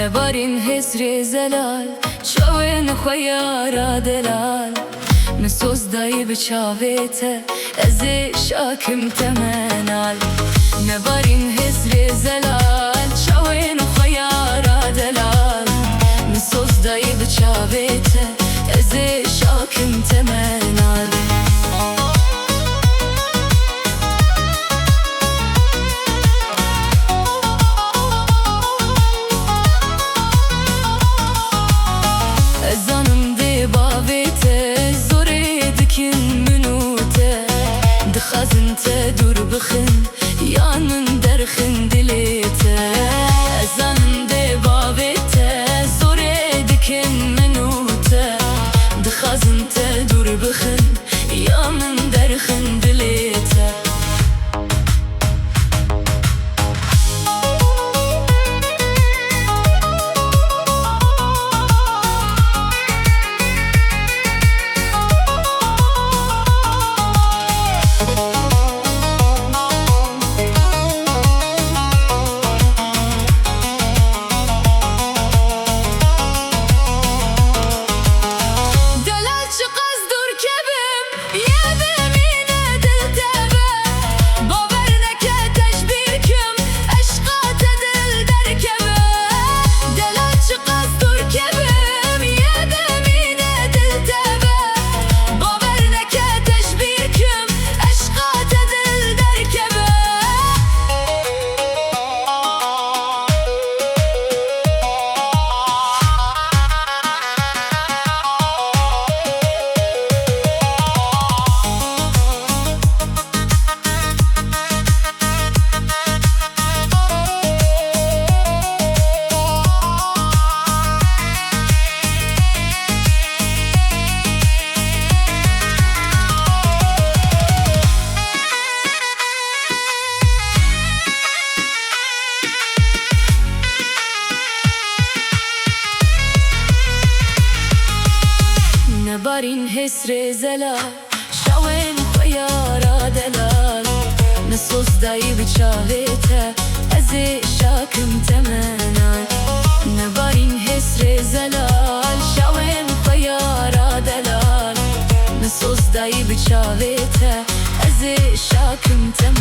نبارين هسري زلال شوين خيارا دلال نسوز داي بشافيته ازي شاكم تمنال نبارين هسري زلال شوين خيارا دلال نسوز داي بشافيته ازي شاكم تمنال دور بخن yanın derxin dilite ezanın de babete zore dikin menute dxazın te dur bخن yanın derxin dilite نبارين هسري زلال شوين خيارا دلال نسوز داي بشافيته ازي شاكم تمنال نبارين هسري زلال شوين خيارا دلال نسوز داي بشافيته ازي شاكم تمنال